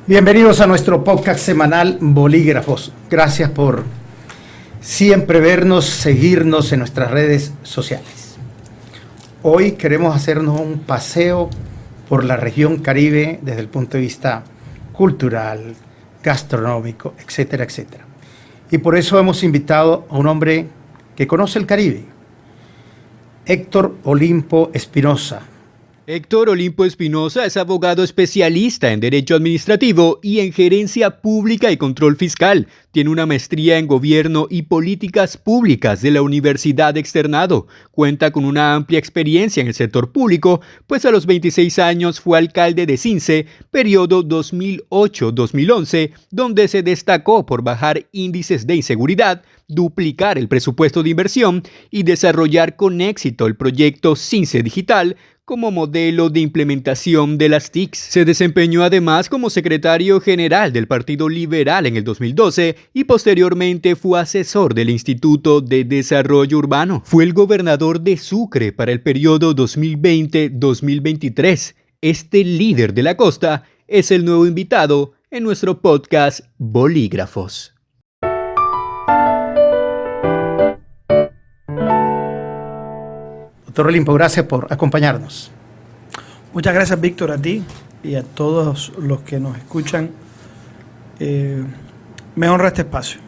Bienvenidos a nuestro podcast semanal Bolígrafos. Gracias por siempre vernos, seguirnos en nuestras redes sociales. Hoy queremos hacernos un paseo por la región Caribe desde el punto de vista cultural, gastronómico, etcétera, etcétera. Y por eso hemos invitado a un hombre que conoce el Caribe, Héctor Olimpo Espinosa. Héctor Olimpo Espinosa es abogado especialista en Derecho Administrativo y en Gerencia Pública y Control Fiscal. Tiene una maestría en Gobierno y Políticas Públicas de la Universidad Externado. Cuenta con una amplia experiencia en el sector público, pues a los 26 años fue alcalde de Cince, periodo 2008-2011, donde se destacó por bajar índices de inseguridad, duplicar el presupuesto de inversión y desarrollar con éxito el proyecto Cince Digital, como modelo de implementación de las TICs. Se desempeñó además como secretario general del Partido Liberal en el 2012 y posteriormente fue asesor del Instituto de Desarrollo Urbano. Fue el gobernador de Sucre para el periodo 2020-2023. Este líder de la costa es el nuevo invitado en nuestro podcast Bolígrafos. Doctor Olimpo, gracias por acompañarnos. Muchas gracias, Víctor, a ti y a todos los que nos escuchan. Me honra este espacio.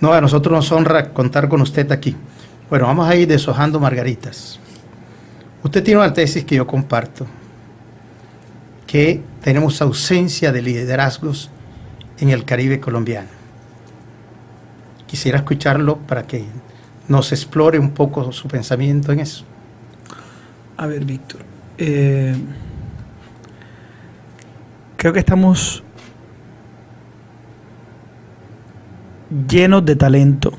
No, a nosotros nos honra contar con usted aquí. Bueno, vamos a ir deshojando margaritas. Usted tiene una tesis que yo comparto, que tenemos ausencia de liderazgos en el Caribe colombiano. Quisiera escucharlo para que nos explore un poco su pensamiento en eso. A ver, Víctor, creo que estamos llenos de talento.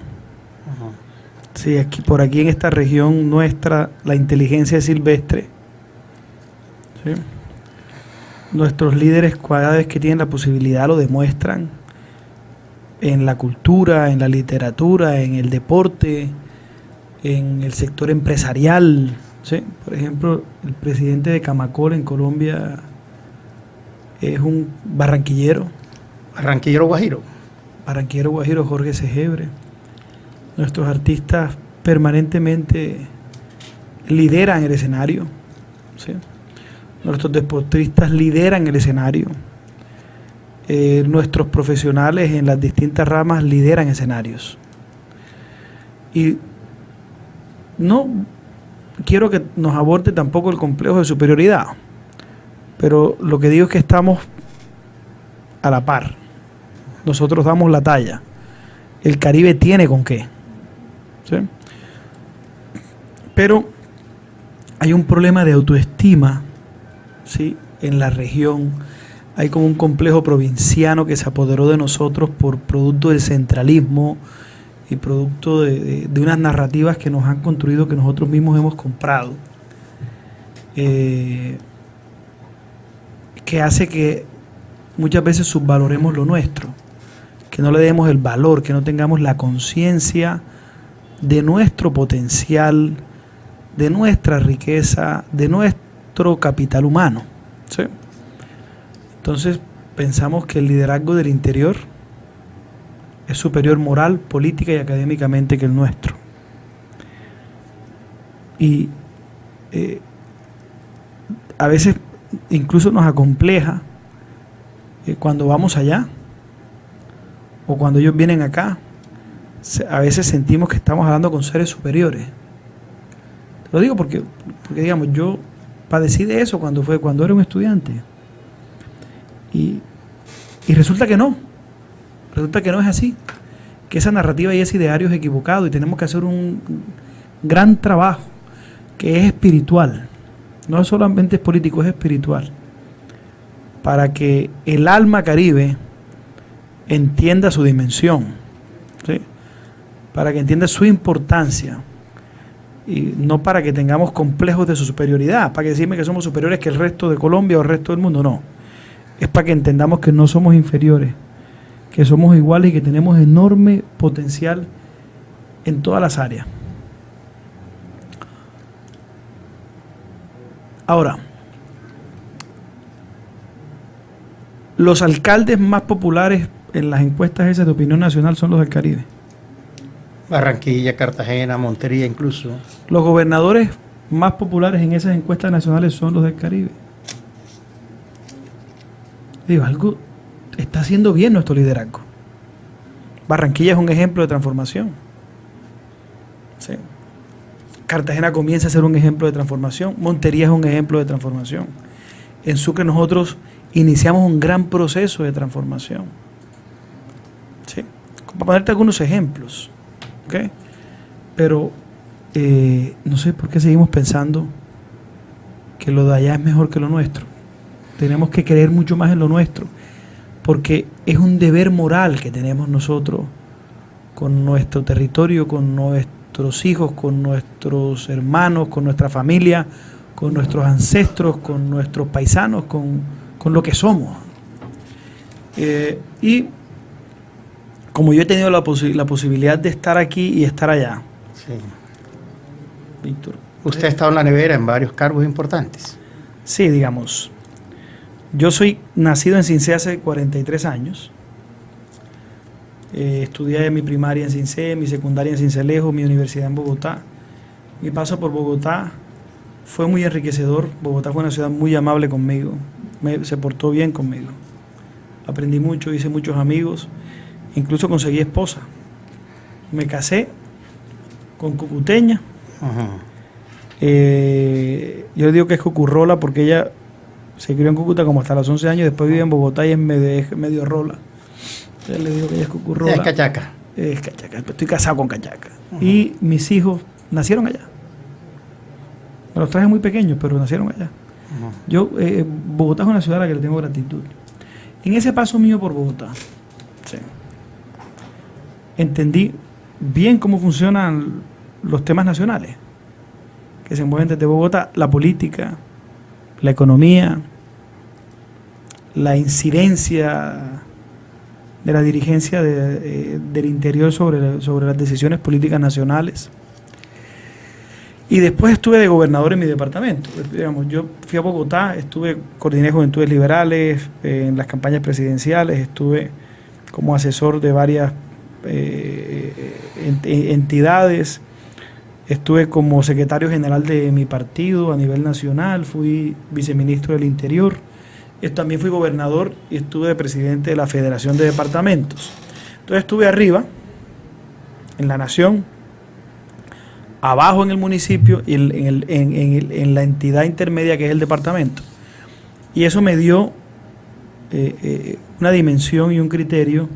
Sí, por aquí en esta región nuestra, la inteligencia es silvestre. ¿Sí? Nuestros líderes, cada vez que tienen la posibilidad, lo demuestran en la cultura, en la literatura, en el deporte, en el sector empresarial. ¿Sí? Por ejemplo, el presidente de Camacol en Colombia es un barranquillero. Barranquillero Guajiro. Barranquillero Guajiro, Jorge Segebre. Nuestros artistas permanentemente lideran el escenario. ¿Sí? Nuestros deportistas lideran el escenario. Nuestros profesionales en las distintas ramas lideran escenarios. Y no quiero que nos aborde tampoco el complejo de superioridad, pero lo que digo es que estamos a la par. Nosotros damos la talla. El Caribe tiene con qué. ¿Sí? Pero hay un problema de autoestima, ¿sí?, en la región. Hay como un complejo provinciano que se apoderó de nosotros por producto del centralismo y producto de unas narrativas que nos han construido, que nosotros mismos hemos comprado, que hace que muchas veces subvaloremos lo nuestro, que no le demos el valor, que no tengamos la conciencia de nuestro potencial, de nuestra riqueza, de nuestro capital humano. ¿Sí? Entonces pensamos que el liderazgo del interior es superior moral, política y académicamente que el nuestro. Y a veces incluso nos acompleja cuando vamos allá o cuando ellos vienen acá. A veces sentimos que estamos hablando con seres superiores. Te lo digo porque digamos, yo padecí de eso cuando era un estudiante. Y resulta que no. Resulta que no es así, que esa narrativa y ese ideario es equivocado y tenemos que hacer un gran trabajo que es espiritual, no solamente es político, es espiritual, para que el alma caribe entienda su dimensión, ¿sí?, para que entienda su importancia y no para que tengamos complejos de su superioridad, para que decirme que somos superiores que el resto de Colombia o el resto del mundo, no, es para que entendamos que no somos inferiores, que somos iguales y que tenemos enorme potencial en todas las áreas. Ahora, Los alcaldes más populares en las encuestas esas de opinión nacional son los del Caribe. Barranquilla, Cartagena, Montería incluso. Los gobernadores más populares en esas encuestas nacionales son los del Caribe. Digo, algo está haciendo bien nuestro liderazgo. Barranquilla es un ejemplo de transformación. Sí. Cartagena comienza a ser un ejemplo de transformación. Montería es un ejemplo de transformación. En Sucre nosotros iniciamos un gran proceso de transformación. ¿Sí? Para ponerte algunos ejemplos. ¿Okay? Pero no sé por qué seguimos pensando que lo de allá es mejor que lo nuestro. Tenemos que creer mucho más en lo nuestro, porque es un deber moral que tenemos nosotros con nuestro territorio, con nuestros hijos, con nuestros hermanos, con nuestra familia, con nuestros ancestros, con nuestros paisanos, con lo que somos. Y como yo he tenido la posibilidad de estar aquí y estar allá. Sí. Víctor. Usted ha estado en la nevera en varios cargos importantes. Sí, digamos. Yo soy nacido en Cincé hace 43 años. Estudié mi primaria en Cincé, mi secundaria en Cincelejo, mi universidad en Bogotá. Mi paso por Bogotá fue muy enriquecedor. Bogotá fue una ciudad muy amable conmigo. Se portó bien conmigo. Aprendí mucho, hice muchos amigos. Incluso conseguí esposa. Me casé con cucuteña. Ajá. Yo digo que es cucurrola porque ella se crió en Cúcuta como hasta los 11 años, después vive en Bogotá y es medio rola. Entonces le digo que ella es cucurrola. Es cachaca. Es cachaca, estoy casado con cachaca. Uh-huh. Y mis hijos nacieron allá. Me los traje muy pequeños, pero nacieron allá. Uh-huh. Bogotá es una ciudad a la que le tengo gratitud. En ese paso mío por Bogotá, sí, entendí bien cómo funcionan los temas nacionales que se mueven desde Bogotá, la política, la economía, la incidencia de la dirigencia del interior sobre las decisiones políticas nacionales. Y después estuve de gobernador en mi departamento. Digamos, yo fui a Bogotá, coordiné Juventudes Liberales en las campañas presidenciales, estuve como asesor de varias entidades, estuve como secretario general de mi partido a nivel nacional, fui viceministro del Interior, también fui gobernador y estuve de presidente de la Federación de Departamentos. Entonces estuve arriba, en la nación, abajo en el municipio y en la entidad intermedia que es el departamento. Y eso me dio una dimensión y un criterio,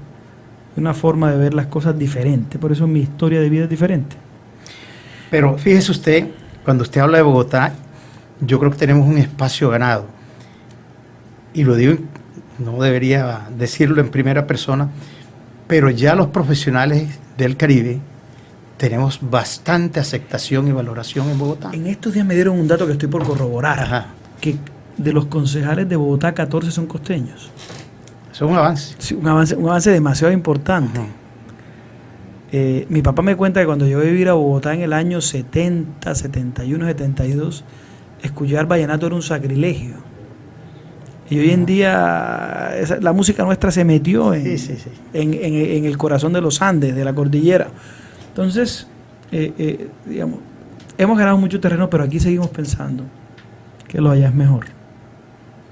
una forma de ver las cosas diferente. Por eso mi historia de vida es diferente. Pero fíjese usted, cuando usted habla de Bogotá, yo creo que tenemos un espacio ganado. Y lo digo, no debería decirlo en primera persona, pero ya los profesionales del Caribe tenemos bastante aceptación y valoración en Bogotá. En estos días me dieron un dato que estoy por corroborar. Ajá. Que de los concejales de Bogotá, 14 son costeños. Eso es un avance. Sí, un avance demasiado importante. Uh-huh. Mi papá me cuenta que cuando yo iba a vivir a Bogotá en el año 70, 71, 72, escuchar vallenato era un sacrilegio. Y hoy en día la música nuestra se metió en el corazón de los Andes, de la cordillera. Entonces, digamos, hemos ganado mucho terreno, pero aquí seguimos pensando que lo allá es mejor.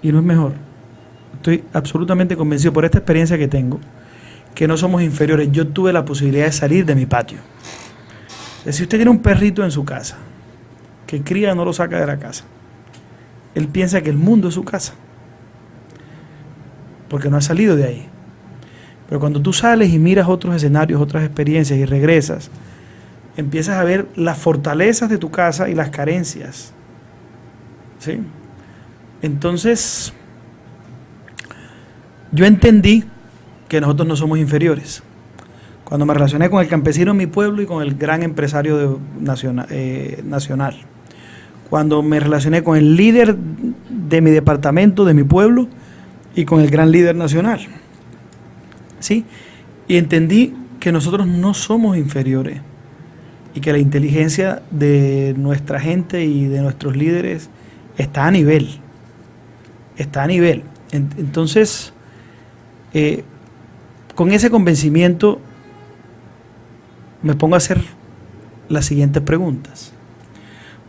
Y no es mejor. Estoy absolutamente convencido por esta experiencia que tengo, que no somos inferiores. Yo tuve la posibilidad de salir de mi patio. Si usted tiene un perrito en su casa, que cría no lo saca de la casa, él piensa que el mundo es su casa, porque no ha salido de ahí. Pero cuando tú sales y miras otros escenarios, otras experiencias y regresas, empiezas a ver las fortalezas de tu casa y las carencias. ¿Sí? Entonces, yo entendí que nosotros no somos inferiores. Cuando me relacioné con el campesino en mi pueblo y con el gran empresario nacional. Cuando me relacioné con el líder de mi departamento, de mi pueblo, y con el gran líder nacional. ¿Sí? Y entendí que nosotros no somos inferiores y que la inteligencia de nuestra gente y de nuestros líderes está a nivel. Está a nivel. Entonces, Con ese convencimiento me pongo a hacer las siguientes preguntas.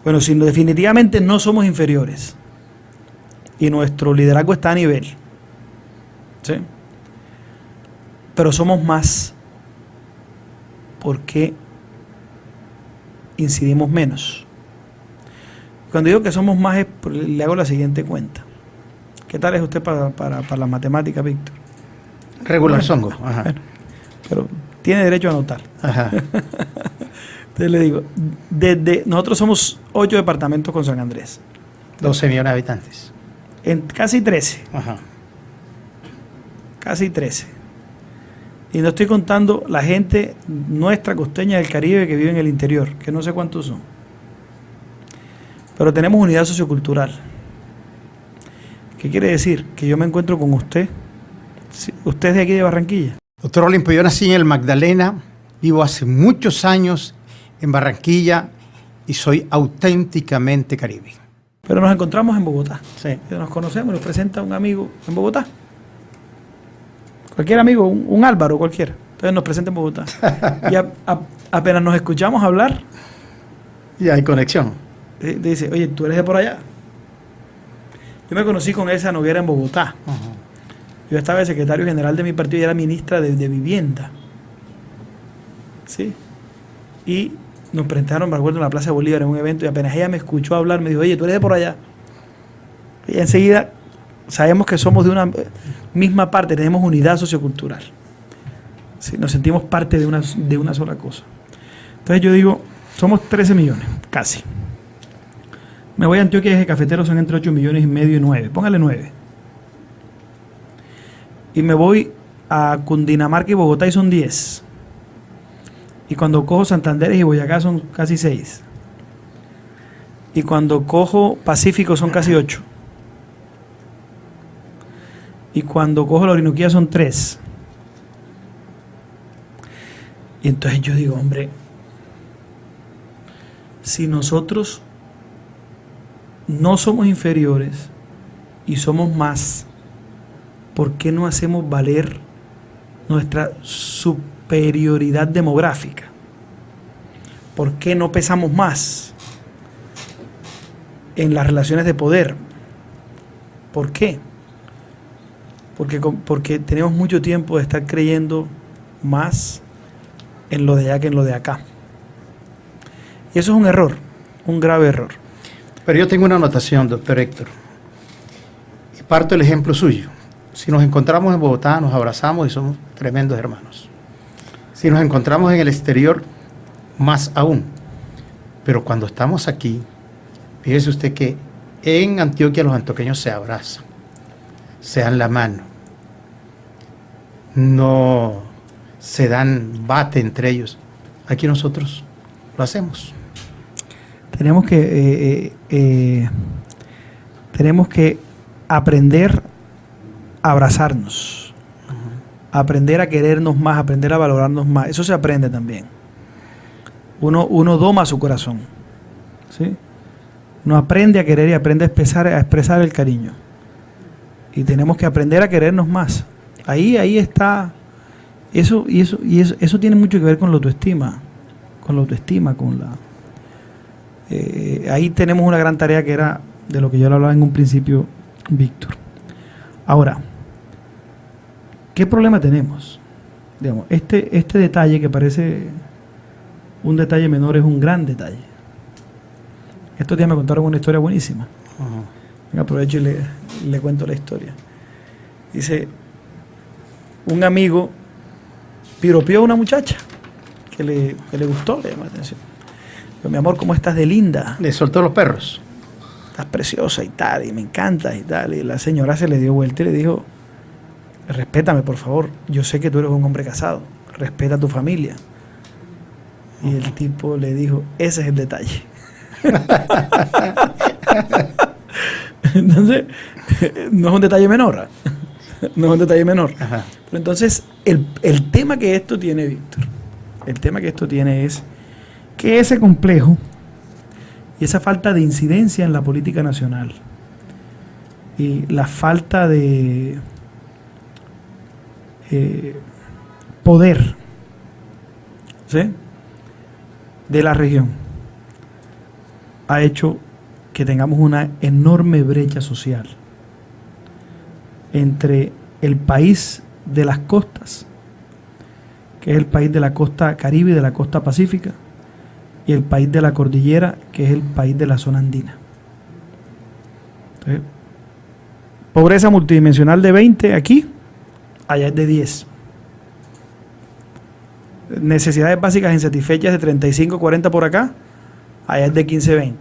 Bueno, si definitivamente no somos inferiores y nuestro liderazgo está a nivel, ¿sí?, pero somos más, ¿por qué incidimos menos? Cuando digo que somos más, le hago la siguiente cuenta. ¿Qué tal es usted para las matemáticas, Víctor? Regular Bueno, songo. Ajá. Bueno, pero tiene derecho a anotar. Ajá. Entonces le digo, nosotros somos 8 departamentos con San Andrés. 12 millones de habitantes. En casi 13. Ajá. Casi 13. Y no estoy contando la gente nuestra costeña del Caribe que vive en el interior, que no sé cuántos son. Pero tenemos unidad sociocultural. ¿Qué quiere decir? Que yo me encuentro con usted. Sí, usted es de aquí de Barranquilla. Doctor Olimpo, yo nací en el Magdalena, vivo hace muchos años en Barranquilla y soy auténticamente caribeño. Pero nos encontramos en Bogotá. Sí. Nos conocemos, nos presenta un amigo en Bogotá. Cualquier amigo, un Álvaro, cualquiera. Entonces nos presenta en Bogotá. Y apenas nos escuchamos hablar, Y hay conexión. dice, oye, ¿tú eres de por allá? Yo me conocí con esa Noguera en Bogotá. Ajá. Yo estaba de secretario general de mi partido y era ministra de Vivienda. ¿Sí? Y nos presentaron, me acuerdo, en la Plaza de Bolívar en un evento y apenas ella me escuchó hablar, me dijo, oye, ¿tú eres de por allá? Y enseguida sabemos que somos de una misma parte, tenemos unidad sociocultural. ¿Sí? Nos sentimos parte de una sola cosa. Entonces yo digo, somos 13 millones, casi. Me voy a Antioquia y Eje Cafetero, son entre 8 millones y medio y 9. Póngale 9. Y me voy a Cundinamarca y Bogotá y son 10. Y cuando cojo Santander y Boyacá son casi 6. Y cuando cojo Pacífico son casi 8. Y cuando cojo la Orinoquía son 3. Y entonces yo digo, hombre, si nosotros no somos inferiores y somos más, ¿por qué no hacemos valer nuestra superioridad demográfica? ¿Por qué no pesamos más en las relaciones de poder? ¿Por qué? Porque tenemos mucho tiempo de estar creyendo más en lo de allá que en lo de acá. Y eso es un error, un grave error. Pero yo tengo una anotación, doctor Héctor. Y parto del ejemplo suyo. Si nos encontramos en Bogotá, nos abrazamos y somos tremendos hermanos. Si nos encontramos en el exterior, más aún. Pero cuando estamos aquí, fíjese usted que en Antioquia los antioqueños se abrazan, se dan la mano, no se dan bate entre ellos. Aquí nosotros lo hacemos. Tenemos que aprender a abrazarnos, aprender a querernos más, aprender a valorarnos más. Eso se aprende también. Uno doma su corazón, ¿sí? Uno aprende a querer y aprende a expresar el cariño. Y tenemos que aprender a querernos más. Ahí está. Eso tiene mucho que ver con la autoestima. Ahí tenemos una gran tarea que era de lo que yo le hablaba en un principio, Víctor. Ahora, ¿qué problema tenemos? Digamos, este detalle que parece un detalle menor es un gran detalle. Estos días me contaron una historia buenísima. Venga, aprovecho y le cuento la historia. Dice, un amigo piropeó a una muchacha que le gustó, le llamó la atención. Dijo, mi amor, ¿cómo estás de linda? Le soltó los perros. Estás preciosa y tal, y me encantas y tal. Y la señora se le dio vuelta y le dijo, respétame, por favor. Yo sé que tú eres un hombre casado. Respeta a tu familia. Y el tipo le dijo, ese es el detalle. Entonces, no es un detalle menor. No es un detalle menor. Ajá. Pero entonces, el tema que esto tiene, Víctor, el tema que esto tiene es que ese complejo y esa falta de incidencia en la política nacional y la falta de poder, ¿sí?, de la región ha hecho que tengamos una enorme brecha social entre el país de las costas, que es el país de la costa Caribe y de la costa Pacífica, y el país de la cordillera, que es el país de la zona andina. Entonces, pobreza multidimensional de 20 aquí, allá es de 10. Necesidades básicas insatisfechas de 35-40 por acá, allá es de 15-20.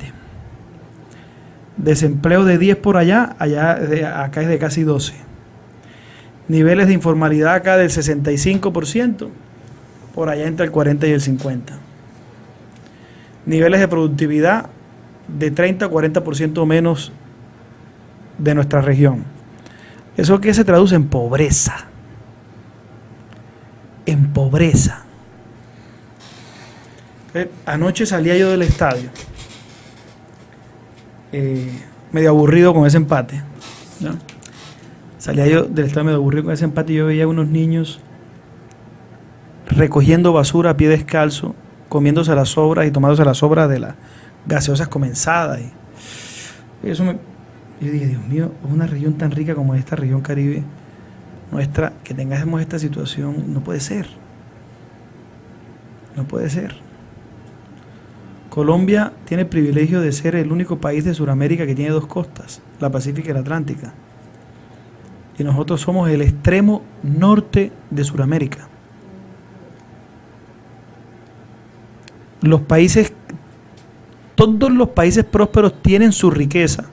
Desempleo de 10 por allá, acá es de casi 12. Niveles de informalidad acá del 65%, por allá entre el 40 y el 50. Niveles de productividad de 30-40% menos de nuestra región. ¿Eso qué se traduce? En pobreza. En pobreza. Anoche salía yo del estadio, medio aburrido con ese empate, ¿no? Salía yo del estadio medio aburrido con ese empate y yo veía unos niños recogiendo basura a pie descalzo, comiéndose las sobras y tomándose las sobras de las gaseosas comenzadas. Y eso yo dije, Dios mío, es una región tan rica como esta región Caribe nuestra, que tengamos esta situación, no puede ser. No puede ser. Colombia tiene el privilegio de ser el único país de Sudamérica que tiene dos costas, la Pacífica y la Atlántica. Y nosotros somos el extremo norte de Sudamérica. Todos los países prósperos tienen su riqueza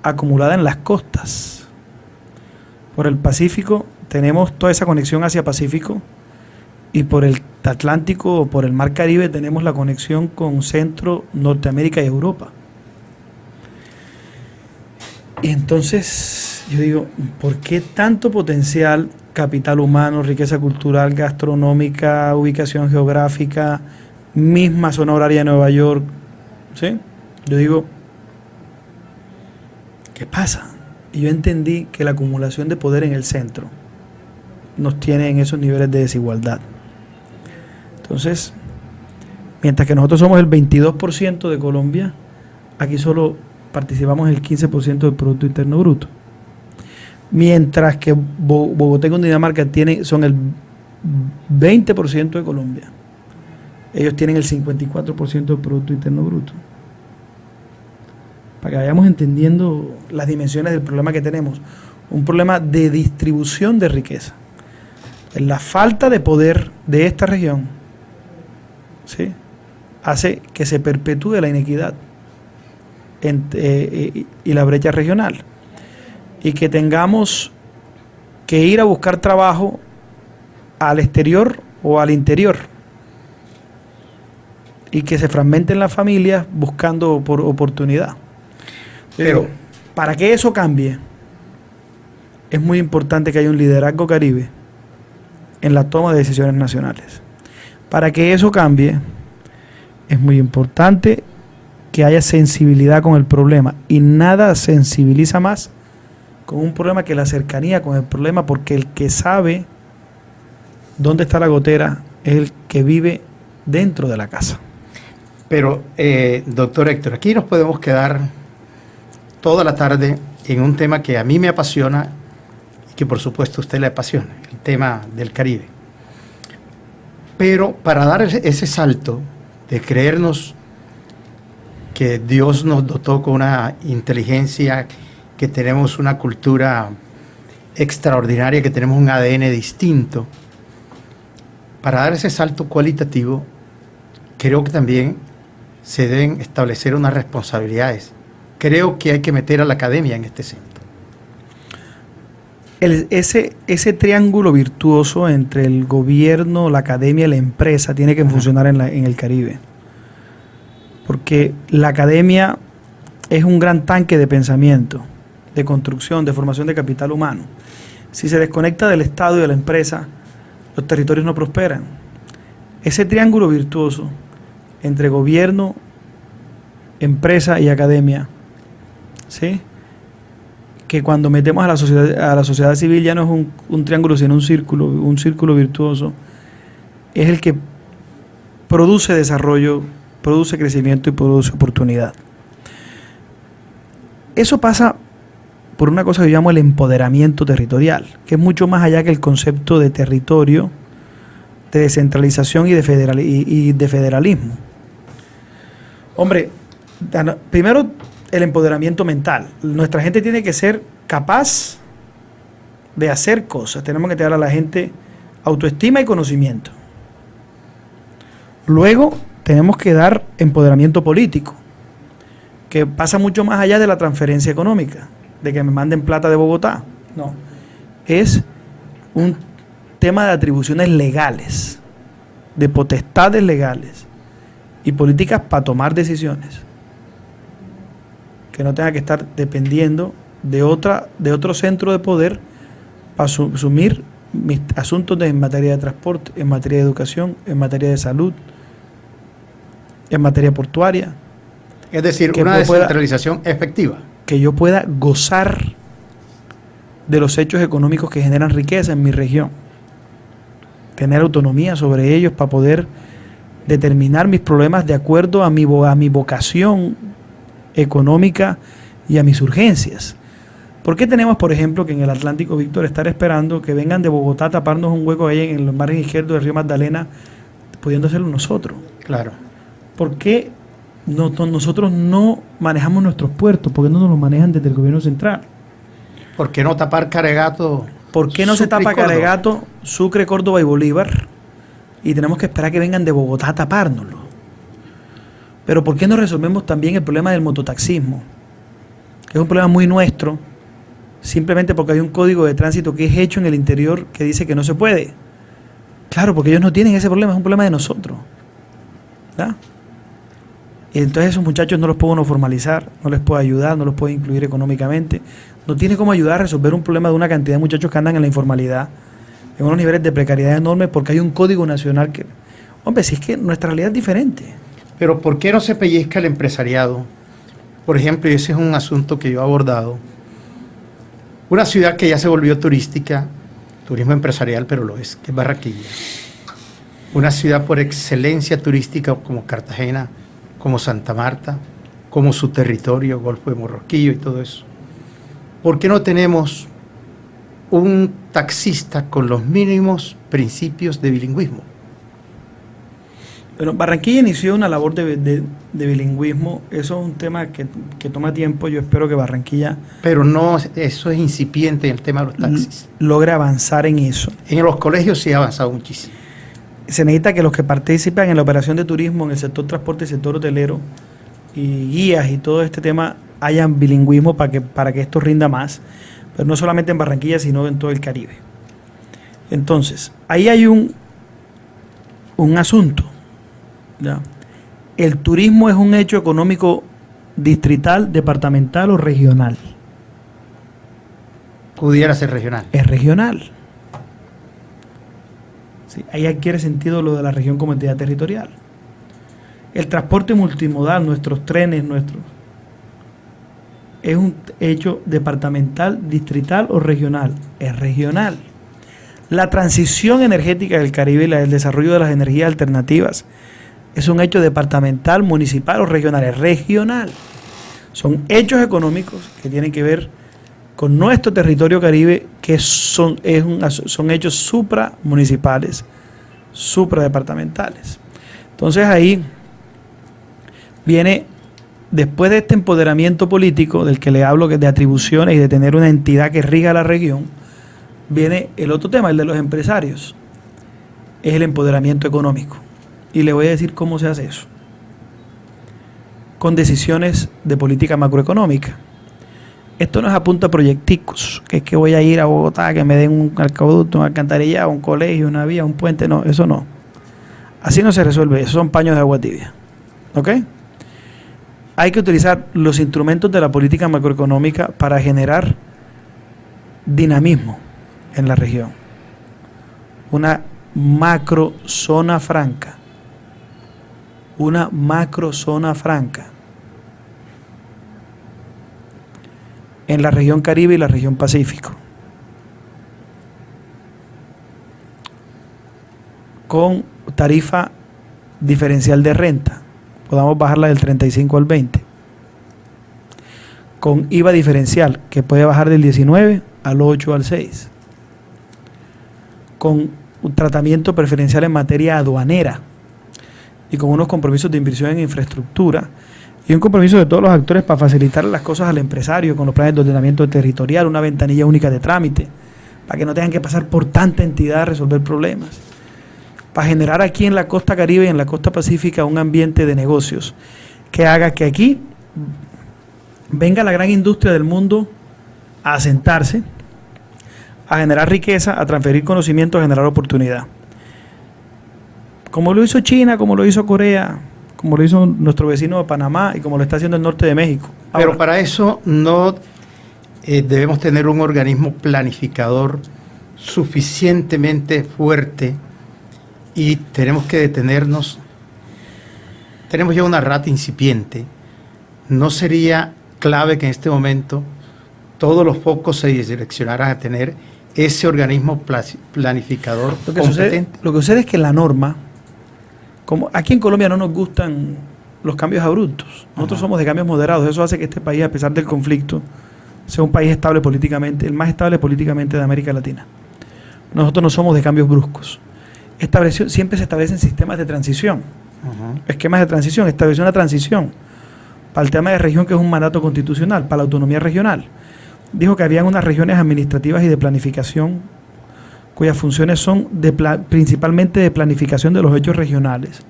acumulada en las costas. Por el Pacífico tenemos toda esa conexión hacia Pacífico, y por el Atlántico o por el Mar Caribe tenemos la conexión con Centro, Norteamérica y Europa. Y entonces yo digo, ¿por qué tanto potencial, capital humano, riqueza cultural, gastronómica, ubicación geográfica, misma zona horaria de Nueva York? ¿Sí? Yo digo, ¿qué pasa? Y yo entendí que la acumulación de poder en el centro nos tiene en esos niveles de desigualdad. Entonces, mientras que nosotros somos el 22% de Colombia, aquí solo participamos en el 15% del Producto Interno Bruto. Mientras que Bogotá y Cundinamarca son el 20% de Colombia. Ellos tienen el 54% del Producto Interno Bruto. Para que vayamos entendiendo las dimensiones del problema que tenemos. Un problema de distribución de riqueza. La falta de poder de esta región, ¿sí?, hace que se perpetúe la inequidad y la brecha regional, y que tengamos que ir a buscar trabajo al exterior o al interior, y que se fragmenten las familias buscando por oportunidad. Pero para que eso cambie, es muy importante que haya un liderazgo caribe en la toma de decisiones nacionales. Para que eso cambie, es muy importante que haya sensibilidad con el problema, y nada sensibiliza más con un problema que la cercanía con el problema, porque el que sabe dónde está la gotera es el que vive dentro de la casa. Pero, doctor Héctor, aquí nos podemos quedar toda la tarde en un tema que a mí me apasiona y que por supuesto a usted le apasiona, el tema del Caribe. Pero para dar ese salto de creernos que Dios nos dotó con una inteligencia, que tenemos una cultura extraordinaria, que tenemos un ADN distinto, para dar ese salto cualitativo, creo que también se deben establecer unas responsabilidades. Creo que hay que meter a la academia en este centro. Ese triángulo virtuoso entre el gobierno, la academia y la empresa tiene que funcionar en el Caribe. Porque la academia es un gran tanque de pensamiento, de construcción, de formación de capital humano. Si se desconecta del Estado y de la empresa, los territorios no prosperan. Ese triángulo virtuoso entre gobierno, empresa y academia, ¿sí?, que cuando metemos a la sociedad civil ya no es un triángulo, sino un círculo virtuoso, es el que produce desarrollo, produce crecimiento y produce oportunidad. Eso pasa por una cosa que yo llamo el empoderamiento territorial, que es mucho más allá que el concepto de territorio, de descentralización y de federalismo. Hombre, primero el empoderamiento mental. Nuestra gente tiene que ser capaz de hacer cosas. Tenemos que dar a la gente autoestima y conocimiento. Luego tenemos que dar empoderamiento político, que pasa mucho más allá de la transferencia económica, de que me manden plata de Bogotá. No, es un tema de atribuciones legales, de potestades legales y políticas para tomar decisiones, que no tenga que estar dependiendo de otro centro de poder para asumir mis asuntos en materia de transporte, en materia de educación, en materia de salud, en materia portuaria. Es decir, una descentralización efectiva. Que yo pueda gozar de los hechos económicos que generan riqueza en mi región. Tener autonomía sobre ellos para poder determinar mis problemas de acuerdo a mi vocación económica y a mis urgencias. ¿Por qué tenemos, por ejemplo, que en el Atlántico, Víctor, estar esperando que vengan de Bogotá a taparnos un hueco ahí en los mares izquierdos del río Magdalena, pudiendo hacerlo nosotros? Claro. ¿Por qué nosotros no manejamos nuestros puertos? ¿Por qué no nos los manejan desde el gobierno central? ¿Por qué no tapar Caregato? ¿Por qué no se tapa Caregato, Sucre, Córdoba y Bolívar? Y tenemos que esperar que vengan de Bogotá a tapárnoslo. Pero ¿por qué no resolvemos también el problema del mototaxismo? Que es un problema muy nuestro, simplemente porque hay un código de tránsito que es hecho en el interior que dice que no se puede. Claro, porque ellos no tienen ese problema, es un problema de nosotros. ¿Verdad? Y entonces esos muchachos no los puedo formalizar, no les puedo ayudar, no los puedo incluir económicamente. No tiene cómo ayudar a resolver un problema de una cantidad de muchachos que andan en la informalidad, en unos niveles de precariedad enormes, porque hay un código nacional que... Hombre, si es que nuestra realidad es diferente. Pero ¿por qué no se pellizca el empresariado? Por ejemplo, y ese es un asunto que yo he abordado. Una ciudad que ya se volvió turística, turismo empresarial, pero lo es, que es Barranquilla. Una ciudad por excelencia turística como Cartagena, como Santa Marta, como su territorio, Golfo de Morroquillo y todo eso. ¿Por qué no tenemos un taxista con los mínimos principios de bilingüismo? Bueno, Barranquilla inició una labor de bilingüismo. Eso es un tema que toma tiempo. Yo espero que Barranquilla... Pero no, eso es incipiente en el tema de los taxis. Logre avanzar en eso. En los colegios sí ha avanzado muchísimo. Se necesita que los que participan en la operación de turismo, en el sector transporte, el sector hotelero y guías y todo este tema hayan bilingüismo para que esto rinda más. Pero no solamente en Barranquilla, sino en todo el Caribe. Entonces, ahí hay un asunto. ¿Ya? El turismo es un hecho económico distrital, departamental o regional. Pudiera ser regional. Es regional. Sí, ahí adquiere sentido lo de la región como entidad territorial. El transporte multimodal, nuestros trenes, es un hecho departamental, distrital o regional. Es regional. La transición energética del Caribe y el desarrollo de las energías alternativas es un hecho departamental, municipal o regional. Es regional. Son hechos económicos que tienen que ver con nuestro territorio caribe, que son hechos supramunicipales, supradepartamentales. Entonces ahí viene, después de este empoderamiento político del que le hablo, que es de atribuciones y de tener una entidad que riga la región, viene el otro tema, el de los empresarios. Es el empoderamiento económico. Y le voy a decir cómo se hace eso. Con decisiones de política macroeconómica. Esto no es a punta de proyecticos, que es que voy a ir a Bogotá, que me den un acueducto, un alcantarillado, un colegio, una vía, un puente. No, eso no. Así no se resuelve, esos son paños de agua tibia. ¿Ok? Hay que utilizar los instrumentos de la política macroeconómica para generar dinamismo en la región. Una macro zona franca. Una macro zona franca. en la región Caribe y la región Pacífico, con tarifa diferencial de renta, podamos bajarla del 35 al 20, con IVA diferencial, que puede bajar del 19 al 8 al 6, con un tratamiento preferencial en materia aduanera y con unos compromisos de inversión en infraestructura y un compromiso de todos los actores para facilitar las cosas al empresario con los planes de ordenamiento territorial, una ventanilla única de trámite, para que no tengan que pasar por tanta entidad a resolver problemas, para generar aquí en la costa Caribe y en la costa Pacífica un ambiente de negocios que haga que aquí venga la gran industria del mundo a asentarse, a generar riqueza, a transferir conocimiento, a generar oportunidad. Como lo hizo China, como lo hizo Corea, como lo hizo nuestro vecino de Panamá y como lo está haciendo el norte de México. Ahora, pero para eso no debemos tener un organismo planificador suficientemente fuerte y tenemos que detenernos. Tenemos ya una rata incipiente. ¿No sería clave que en este momento todos los focos se direccionaran a tener ese organismo planificador competente? Lo que sucede es que la norma, como aquí en Colombia no nos gustan los cambios abruptos, nosotros somos de cambios moderados, eso hace que este país, a pesar del conflicto, sea un país estable políticamente, el más estable políticamente de América Latina. Nosotros no somos de cambios bruscos. Siempre se establecen sistemas de transición, esquemas de transición, estableció una transición para el tema de región, que es un mandato constitucional, para la autonomía regional. Dijo que habían unas regiones administrativas y de planificación cuyas funciones son principalmente de planificación de los hechos regionales,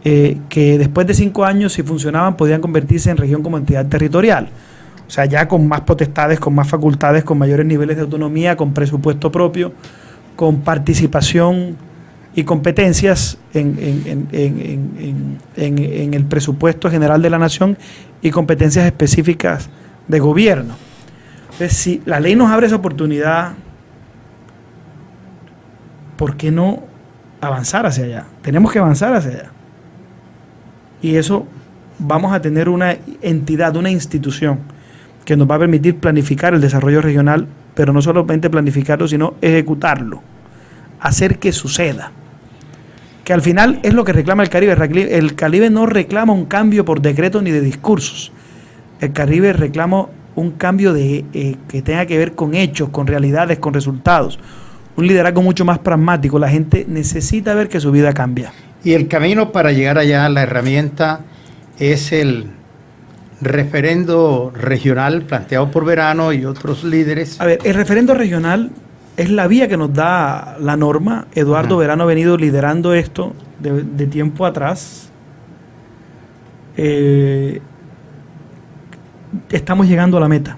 que después de 5 años, si funcionaban, podían convertirse en región como entidad territorial. O sea, ya con más potestades, con más facultades, con mayores niveles de autonomía, con presupuesto propio, con participación y competencias en el presupuesto general de la nación y competencias específicas de gobierno. Entonces, si la ley nos abre esa oportunidad, ¿por qué no avanzar hacia allá? Tenemos que avanzar hacia allá. Y eso, vamos a tener una entidad, una institución que nos va a permitir planificar el desarrollo regional, pero no solamente planificarlo, sino ejecutarlo, hacer que suceda. Que al final es lo que reclama el Caribe. El Caribe no reclama un cambio por decreto ni de discursos. El Caribe reclama un cambio que tenga que ver con hechos, con realidades, con resultados. Un liderazgo mucho más pragmático. La gente necesita ver que su vida cambia. Y el camino para llegar allá, la herramienta es el referendo regional planteado por Verano y otros líderes. A ver, el referendo regional es la vía que nos da la norma. Eduardo Verano ha venido liderando esto de tiempo atrás. Estamos llegando a la meta.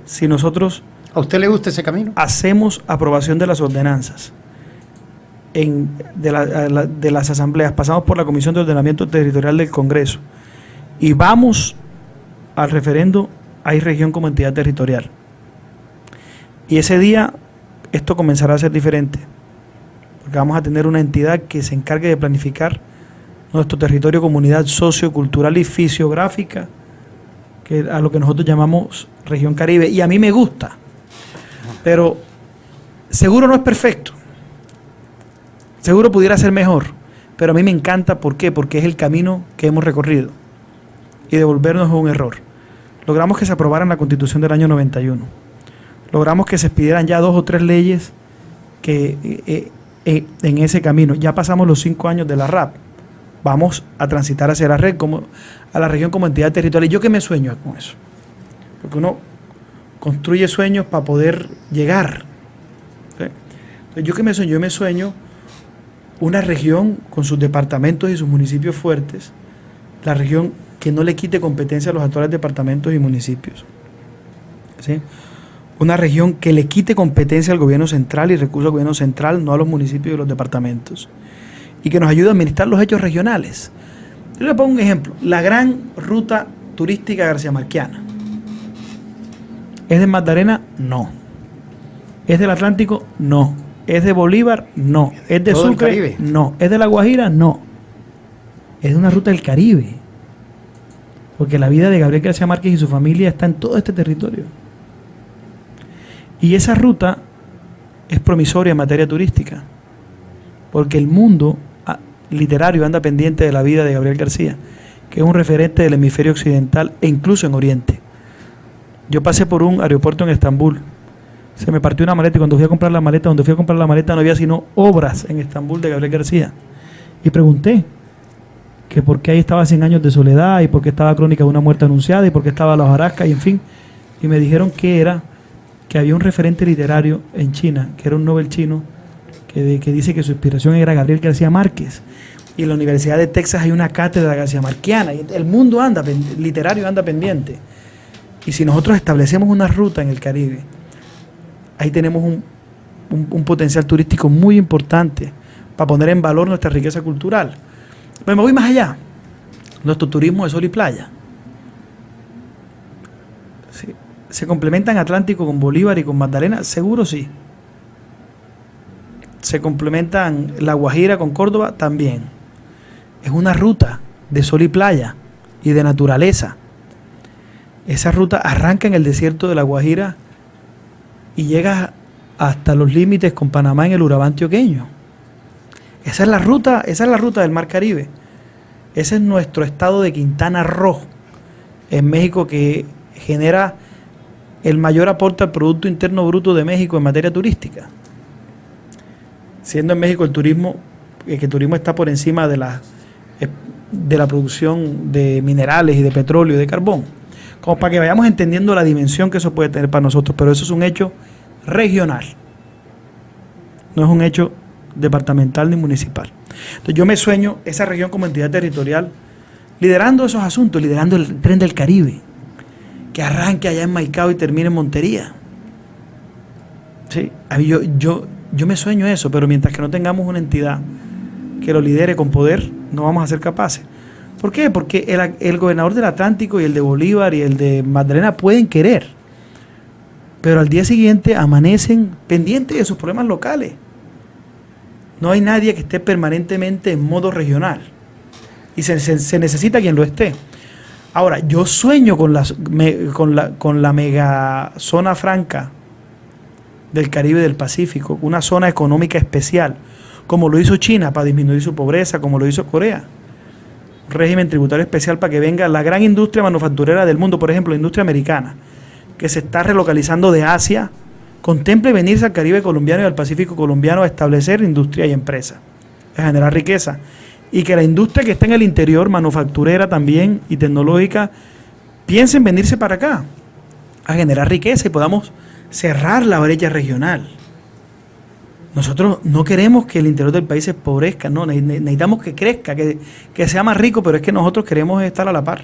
Si nosotros... ¿A usted le gusta ese camino? Hacemos aprobación de las ordenanzas de las asambleas, pasamos por la Comisión de Ordenamiento Territorial del Congreso y vamos al referendo, hay región como entidad territorial. Y ese día esto comenzará a ser diferente, porque vamos a tener una entidad que se encargue de planificar nuestro territorio, comunidad sociocultural y fisiográfica, que a lo que nosotros llamamos región Caribe. Y a mí me gusta, pero seguro no es perfecto, seguro pudiera ser mejor, pero a mí me encanta. ¿Por qué? Porque es el camino que hemos recorrido y devolvernos a un error. Logramos que se aprobara la Constitución del año 91. Logramos que se expidieran ya 2 o 3 leyes que en ese camino. Ya pasamos los 5 años de la RAP. Vamos a transitar hacia la red, a la región como entidad territorial. ¿Y yo qué me sueño con eso? Porque uno construye sueños para poder llegar. ¿Sí? Entonces, ¿yo qué me sueño? Yo me sueño una región con sus departamentos y sus municipios fuertes, la región que no le quite competencia a los actuales departamentos y municipios. ¿Sí? Una región que le quite competencia al gobierno central y recursos al gobierno central, no a los municipios y los departamentos. Y que nos ayude a administrar los hechos regionales. Yo le pongo un ejemplo. La gran ruta turística garciamarquiana. ¿Es de Magdalena? No. ¿Es del Atlántico? No. ¿Es de Bolívar? No. ¿Es de Sucre? No. ¿Es de La Guajira? No. Es de una ruta del Caribe. porque la vida de Gabriel García Márquez y su familia está en todo este territorio. Y esa ruta es promisoria en materia turística, porque el mundo literario anda pendiente de la vida de Gabriel García, que es un referente del hemisferio occidental e incluso en Oriente. Yo pasé por un aeropuerto en Estambul, se me partió una maleta y cuando fui a comprar la maleta, no había sino obras en Estambul de Gabriel García. Y pregunté que por qué ahí estaba 100 años de soledad y por qué estaba Crónica de una muerte anunciada y por qué estaba La hojarasca y en fin. Y me dijeron que había un referente literario en China, que era un Nobel chino, que dice que su inspiración era Gabriel García Márquez. Y en la Universidad de Texas hay una cátedra garcía marquiana. Y el mundo literario anda pendiente. Y si nosotros establecemos una ruta en el Caribe, ahí tenemos un potencial turístico muy importante para poner en valor nuestra riqueza cultural. Pero me voy más allá. Nuestro turismo de sol y playa. Sí. ¿Se complementan Atlántico con Bolívar y con Magdalena? Seguro sí. ¿Se complementan La Guajira con Córdoba? También. Es una ruta de sol y playa y de naturaleza. Esa ruta arranca en el desierto de La Guajira y llega hasta los límites con Panamá en el Urabá antioqueño. Esa es la ruta del Mar Caribe. Ese es nuestro estado de Quintana Roo, en México, que genera el mayor aporte al Producto Interno Bruto de México en materia turística. Siendo en México el turismo está por encima de la producción de minerales y de petróleo y de carbón. Como para que vayamos entendiendo la dimensión que eso puede tener para nosotros, pero eso es un hecho regional. No es un hecho departamental ni municipal. Entonces yo me sueño esa región como entidad territorial liderando esos asuntos, liderando el tren del Caribe, que arranque allá en Maicao y termine en Montería. Sí, yo me sueño eso, pero mientras que no tengamos una entidad que lo lidere con poder, no vamos a ser capaces. ¿Por qué? Porque el gobernador del Atlántico y el de Bolívar y el de Magdalena pueden querer, pero al día siguiente amanecen pendientes de sus problemas locales. No hay nadie que esté permanentemente en modo regional. Y se necesita quien lo esté. Ahora, yo sueño con la mega zona franca del Caribe y del Pacífico, una zona económica especial, como lo hizo China para disminuir su pobreza, como lo hizo Corea. Un régimen tributario especial para que venga la gran industria manufacturera del mundo, por ejemplo, la industria americana, que se está relocalizando de Asia, contemple venirse al Caribe colombiano y al Pacífico colombiano a establecer industria y empresa, a generar riqueza. Y que la industria que está en el interior, manufacturera también y tecnológica, piense en venirse para acá, a generar riqueza y podamos cerrar la brecha regional. Nosotros no queremos que el interior del país se empobrezca, no, necesitamos que crezca, que sea más rico, pero es que nosotros queremos estar a la par.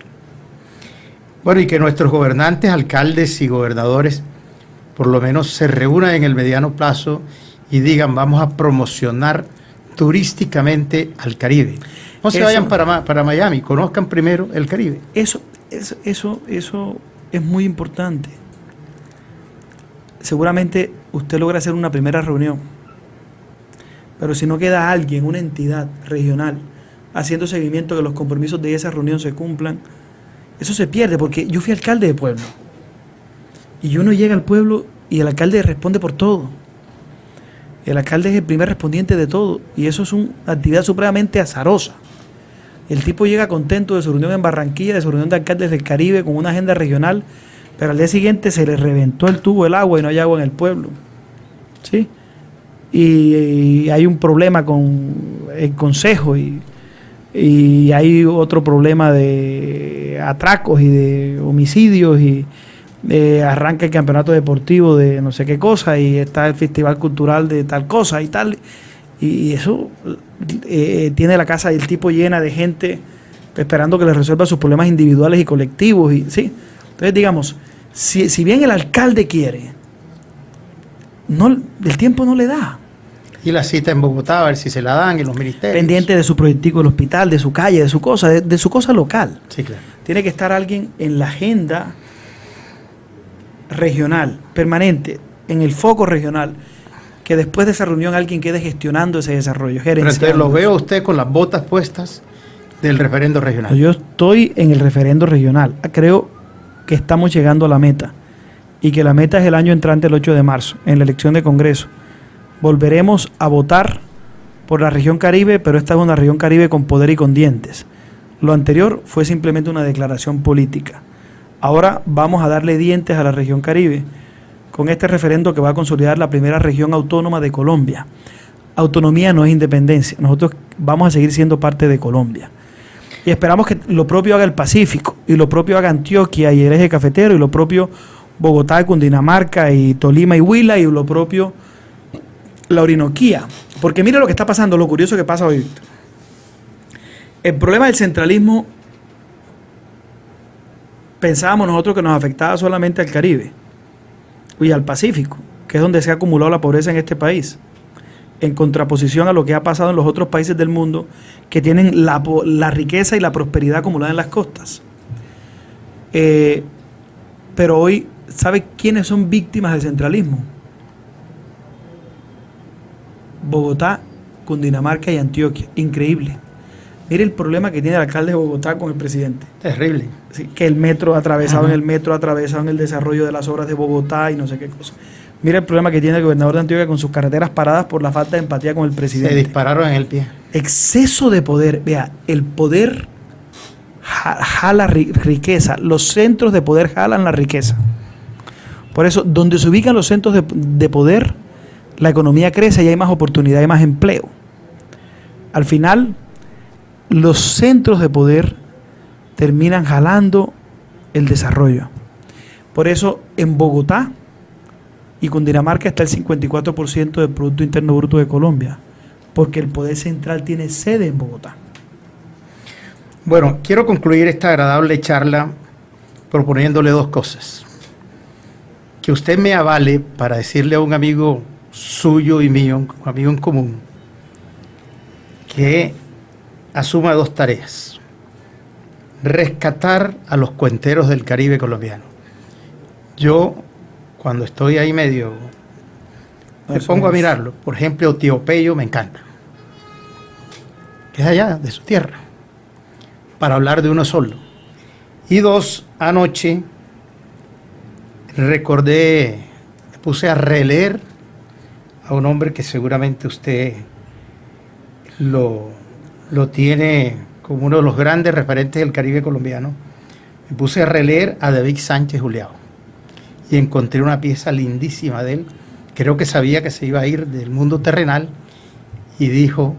Bueno, y que nuestros gobernantes, alcaldes y gobernadores por lo menos se reúnan en el mediano plazo y digan, vamos a promocionar turísticamente al Caribe. No se vayan para Miami, conozcan primero el Caribe. Eso es muy importante. Seguramente usted logra hacer una primera reunión, pero si no queda alguien, una entidad regional, haciendo seguimiento que los compromisos de esa reunión se cumplan, eso se pierde, porque yo fui alcalde de pueblo. Y uno llega al pueblo y el alcalde responde por todo. El alcalde es el primer respondiente de todo. Y eso es una actividad supremamente azarosa. El tipo llega contento de su reunión en Barranquilla, de su reunión de alcaldes del Caribe, con una agenda regional, pero al día siguiente se le reventó el tubo del agua y no hay agua en el pueblo. ¿Sí? Y hay un problema con el consejo y hay otro problema de atracos y de homicidios y arranca el campeonato deportivo de no sé qué cosa y está el festival cultural de tal cosa y tal, y eso tiene la casa del tipo llena de gente esperando que le resuelva sus problemas individuales y colectivos, y sí. Entonces digamos, si bien el alcalde quiere, el tiempo no le da. Y la cita en Bogotá, a ver si se la dan en los ministerios. Pendiente de su proyectico del hospital, de su calle, de su cosa local. Sí, claro. Tiene que estar alguien en la agenda regional, permanente, en el foco regional, que después de esa reunión alguien quede gestionando ese desarrollo. Pero entonces lo veo a usted con las botas puestas del referendo regional. Yo estoy en el referendo regional. Creo que estamos llegando a la meta y que la meta es el año entrante, el 8 de marzo, en la elección de Congreso. Volveremos a votar por la región Caribe, pero esta es una región Caribe con poder y con dientes. Lo anterior fue simplemente una declaración política. Ahora vamos a darle dientes a la región Caribe con este referendo que va a consolidar la primera región autónoma de Colombia. Autonomía no es independencia. Nosotros vamos a seguir siendo parte de Colombia. Y esperamos que lo propio haga el Pacífico, y lo propio haga Antioquia y el eje cafetero, y lo propio Bogotá, Cundinamarca, y Tolima y Huila, y lo propio la Orinoquía. Porque mira lo que está pasando, lo curioso que pasa hoy. El problema del centralismo, pensábamos nosotros que nos afectaba solamente al Caribe y al Pacífico, que es donde se ha acumulado la pobreza en este país, en contraposición a lo que ha pasado en los otros países del mundo que tienen la riqueza y la prosperidad acumulada en las costas. Pero hoy, ¿sabe quiénes son víctimas del centralismo? Bogotá, Cundinamarca y Antioquia. Increíble. Mire el problema que tiene el alcalde de Bogotá con el presidente. Terrible. Sí, que el metro atravesado, en el metro atravesado en el desarrollo de las obras de Bogotá y no sé qué cosa. Mira el problema que tiene el gobernador de Antioquia con sus carreteras paradas por la falta de empatía con el presidente. Se dispararon en el pie. Exceso de poder. Vea, el poder jala riqueza. Los centros de poder jalan la riqueza. Por eso, donde se ubican los centros de poder, la economía crece y hay más oportunidad y más empleo. Al final, los centros de poder terminan jalando el desarrollo. Por eso, en Bogotá y Cundinamarca está el 54% del Producto Interno Bruto de Colombia, porque el poder central tiene sede en Bogotá. Bueno, quiero concluir esta agradable charla proponiéndole dos cosas. Que usted me avale para decirle a un amigo suyo y mío, un amigo en común, que asuma dos tareas. Rescatar a los cuenteros del Caribe colombiano. Yo, cuando estoy ahí medio, me pongo a mirarlo. Por ejemplo, Tío Pello me encanta. Que es allá, de su tierra. Para hablar de uno solo. Y dos, anoche recordé, me puse a releer a un hombre que seguramente usted lo tiene como uno de los grandes referentes del Caribe colombiano. Me puse a releer a David Sánchez Juliao y encontré una pieza lindísima de él. Creo que sabía que se iba a ir del mundo terrenal y dijo: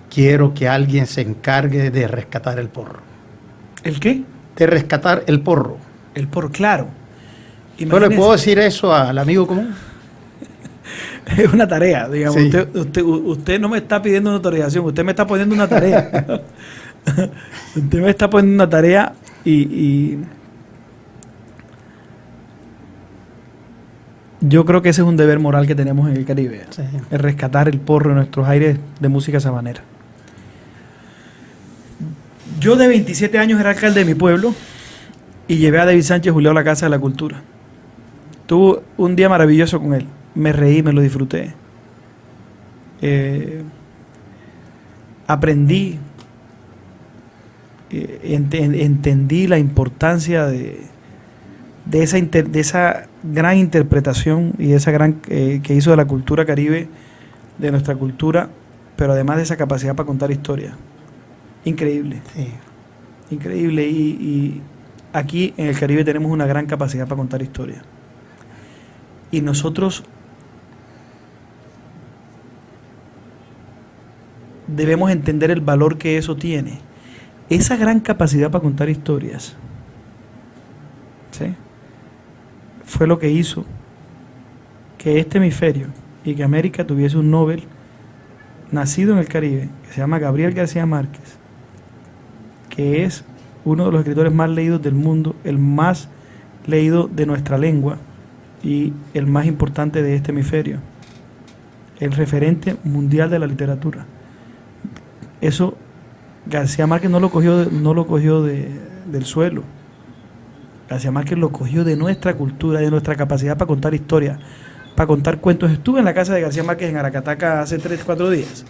quiero que alguien se encargue de rescatar el porro. ¿El qué? De rescatar el porro. El porro, claro. ¿No le puedo decir eso al amigo común? Es una tarea, digamos. Sí. Usted no me está pidiendo una autorización, usted me está poniendo una tarea. Usted me está poniendo una tarea y yo creo que ese es un deber moral que tenemos en el Caribe. Sí. El rescatar el porro en nuestros aires de música sabanera. Yo de 27 años era alcalde de mi pueblo y llevé a David Sánchez Juliao a la Casa de la Cultura. Tuve un día maravilloso con él. Me reí, me lo disfruté. Aprendí, entendí la importancia de esa gran interpretación y esa gran que hizo de la cultura caribe, de nuestra cultura, pero además de esa capacidad para contar historias. Increíble. Sí. Increíble. Y aquí en el Caribe tenemos una gran capacidad para contar historias. Y nosotros debemos entender el valor que eso tiene. Esa gran capacidad para contar historias, ¿sí?, fue lo que hizo que este hemisferio y que América tuviese un Nobel nacido en el Caribe, que se llama Gabriel García Márquez, que es uno de los escritores más leídos del mundo, el más leído de nuestra lengua y el más importante de este hemisferio, el referente mundial de la literatura. Eso García Márquez no lo cogió del suelo. García Márquez lo cogió de nuestra cultura, de nuestra capacidad para contar historias, para contar cuentos. Estuve en la casa de García Márquez en Aracataca hace 3-4 días.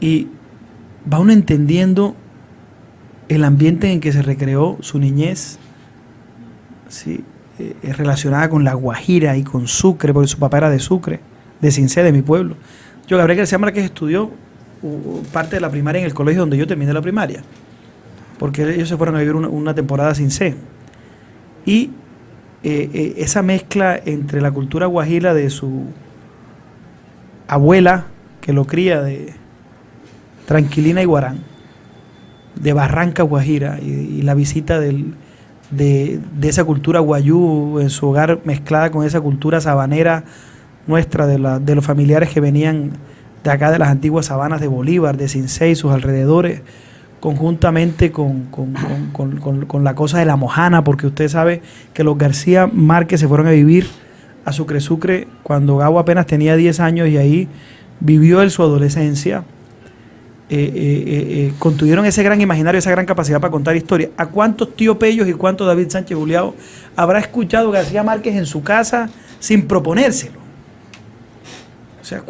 Y va uno entendiendo el ambiente en que se recreó su niñez, ¿sí? Relacionada con La Guajira y con Sucre, porque su papá era de Sucre, de Cincé, de mi pueblo. Yo, Gabriel García Márquez, estudió parte de la primaria en el colegio donde yo terminé la primaria, porque ellos se fueron a vivir una temporada a Cincé. Y esa mezcla entre la cultura guajira de su abuela, que lo cría de Tranquilina y Guarán, de Barranca Guajira, y la visita de esa cultura guayú en su hogar, mezclada con esa cultura sabanera nuestra, de los familiares que venían de acá, de las antiguas sabanas de Bolívar, de Cincé y sus alrededores, conjuntamente con la cosa de la mojana, porque usted sabe que los García Márquez se fueron a vivir a Sucre cuando Gabo apenas tenía 10 años, y ahí vivió él su adolescencia. Construyeron ese gran imaginario, esa gran capacidad para contar historias. ¿A cuántos Tío Pellos y cuántos David Sánchez Juliao habrá escuchado García Márquez en su casa sin proponérselo? O sea,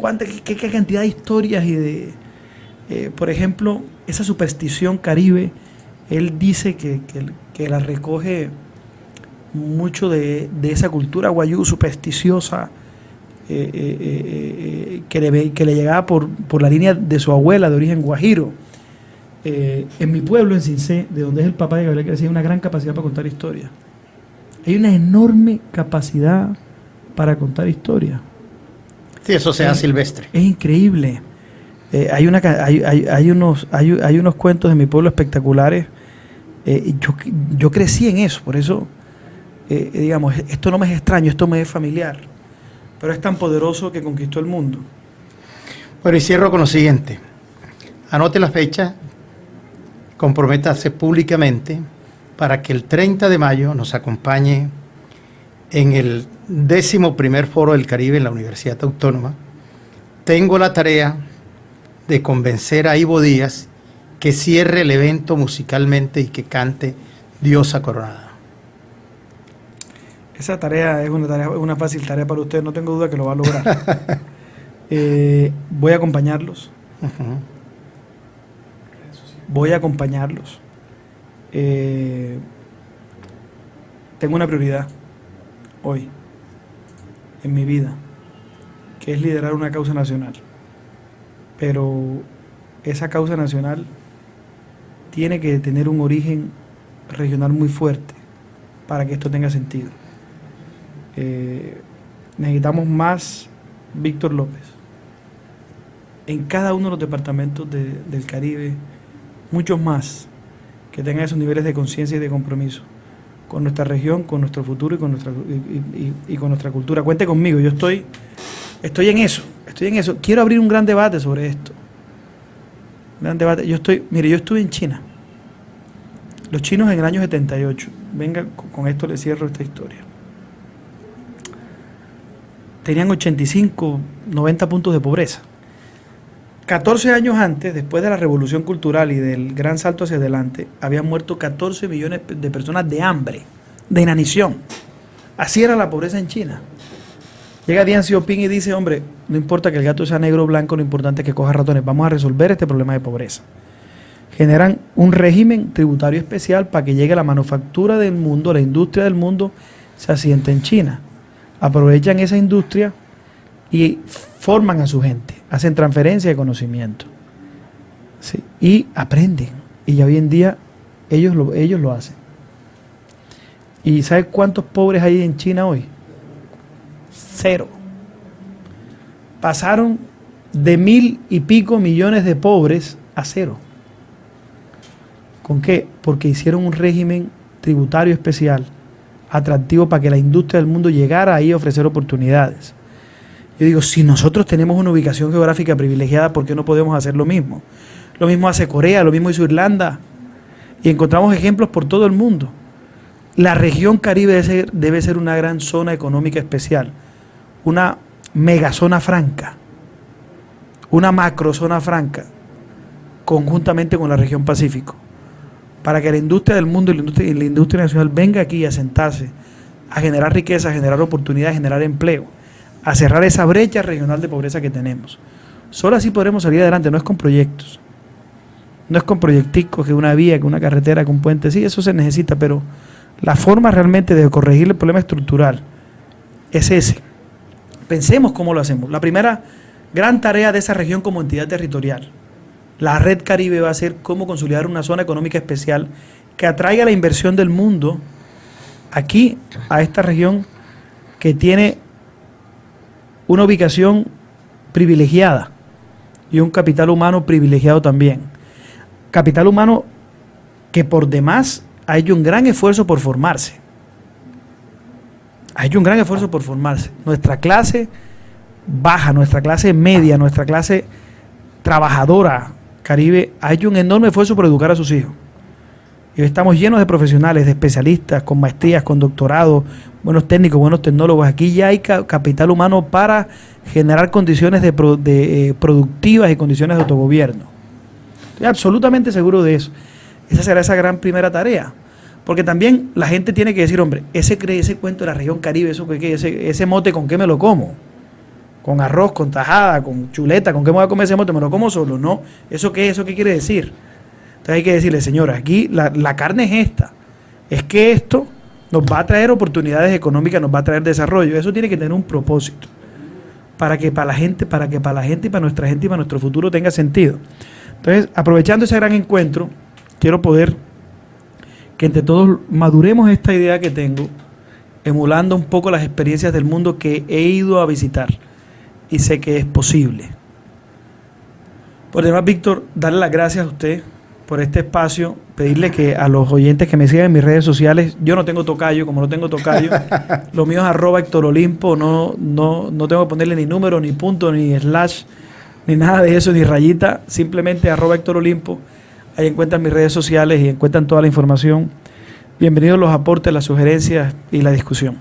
qué cantidad de historias y de... por ejemplo, esa superstición caribe, él dice que la recoge mucho de esa cultura guayú supersticiosa, que le llegaba por la línea de su abuela de origen guajiro. En mi pueblo, en Cincé, de donde es el papá de Gabriel García, hay una gran capacidad para contar historias. Hay una enorme capacidad para contar historias. Sí, eso sea silvestre. Es increíble. Hay unos cuentos de mi pueblo espectaculares. Yo crecí en eso, por eso, digamos, esto no me es extraño, esto me es familiar, pero es tan poderoso que conquistó el mundo. Bueno, y cierro con lo siguiente. Anote la fecha, comprométase públicamente para que el 30 de mayo nos acompañe en el 11º Foro del Caribe en la Universidad Autónoma. Tengo la tarea de convencer a Ivo Díaz que cierre el evento musicalmente y que cante Diosa Coronada. Esa tarea es una fácil tarea para usted, no tengo duda que lo va a lograr. Voy a acompañarlos. Uh-huh. Voy a acompañarlos. Tengo una prioridad hoy en mi vida, que es liderar una causa nacional. Pero esa causa nacional tiene que tener un origen regional muy fuerte para que esto tenga sentido. Necesitamos más Víctor López en cada uno de los departamentos del Caribe, muchos más que tengan esos niveles de conciencia y de compromiso con nuestra región, con nuestro futuro y con nuestra cultura. Cuente conmigo, yo estoy en eso. Quiero abrir un gran debate sobre esto. Yo estuve en China. Los chinos en el año 78, venga, con esto le cierro esta historia, tenían 85, 90 puntos de pobreza. 14 años antes, después de la revolución cultural y del gran salto hacia adelante, habían muerto 14 millones de personas de hambre, de inanición. Así era la pobreza en China. Llega Deng Xiaoping y dice, hombre, no importa que el gato sea negro o blanco, lo importante es que coja ratones, vamos a resolver este problema de pobreza. Generan un régimen tributario especial para que llegue la manufactura del mundo, la industria del mundo, se asiente en China. Aprovechan esa industria y forman a su gente, hacen transferencia de conocimiento, ¿sí? Y aprenden. Y ya hoy en día ellos lo hacen. ¿Y sabes cuántos pobres hay en China hoy? 0. Pasaron de 1.000 y pico millones de pobres a 0. ¿Con qué? Porque hicieron un régimen tributario especial, atractivo para que la industria del mundo llegara ahí a ofrecer oportunidades. Yo digo, si nosotros tenemos una ubicación geográfica privilegiada, ¿por qué no podemos hacer lo mismo? Lo mismo hace Corea, lo mismo hizo Irlanda, y encontramos ejemplos por todo el mundo. La región Caribe debe ser una gran zona económica especial, una megazona franca, una macrozona franca, conjuntamente con la región Pacífico, para que la industria del mundo y la industria nacional venga aquí a sentarse, a generar riqueza, a generar oportunidades, a generar empleo, a cerrar esa brecha regional de pobreza que tenemos. Solo así podremos salir adelante, no es con proyectos, No es con proyecticos, que una vía, que una carretera, que un puente. Sí, eso se necesita, pero la forma realmente de corregir el problema estructural es ese. Pensemos cómo lo hacemos. La primera gran tarea de esa región como entidad territorial, la Red Caribe, va a ser cómo consolidar una zona económica especial que atraiga la inversión del mundo aquí a esta región que tiene una ubicación privilegiada y un capital humano privilegiado también. Capital humano que por demás ha hecho un gran esfuerzo por formarse. Ha hecho un gran esfuerzo por formarse. Nuestra clase baja, nuestra clase media, nuestra clase trabajadora Caribe ha hecho un enorme esfuerzo por educar a sus hijos. Y hoy estamos llenos de profesionales, de especialistas, con maestrías, con doctorados, buenos técnicos, buenos tecnólogos. Aquí ya hay capital humano para generar condiciones productivas y condiciones de autogobierno. Estoy absolutamente seguro de eso. Esa será esa gran primera tarea. Porque también la gente tiene que decir, hombre, ese cuento de la región Caribe, ese mote, ¿con qué me lo como? Con arroz, con tajada, con chuleta, ¿con qué me voy a comer ese mote? ¿Me lo como solo? No. ¿Eso qué quiere decir? Entonces hay que decirle, señora, aquí la carne es esta. Es que esto nos va a traer oportunidades económicas, nos va a traer desarrollo. Eso tiene que tener un propósito. Para que para la gente y para nuestra gente y para nuestro futuro tenga sentido. Entonces, aprovechando ese gran encuentro, quiero poder que entre todos maduremos esta idea que tengo, emulando un poco las experiencias del mundo que he ido a visitar y sé que es posible. Por demás, Víctor, darle las gracias a usted por este espacio, pedirle que a los oyentes que me sigan en mis redes sociales, yo no tengo tocayo, como no tengo tocayo, lo mío es @HéctorOlimpo, no tengo que ponerle ni número, ni punto, ni slash, ni nada de eso, ni rayita, simplemente @HéctorOlimpo. Ahí encuentran mis redes sociales y encuentran toda la información. Bienvenidos los aportes, las sugerencias y la discusión.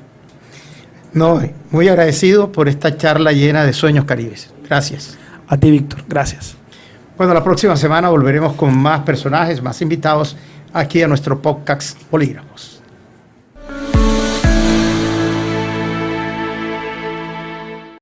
No, muy agradecido por esta charla llena de sueños caribes. Gracias. A ti, Víctor. Gracias. Bueno, la próxima semana volveremos con más personajes, más invitados aquí a nuestro podcast Bolígrafos.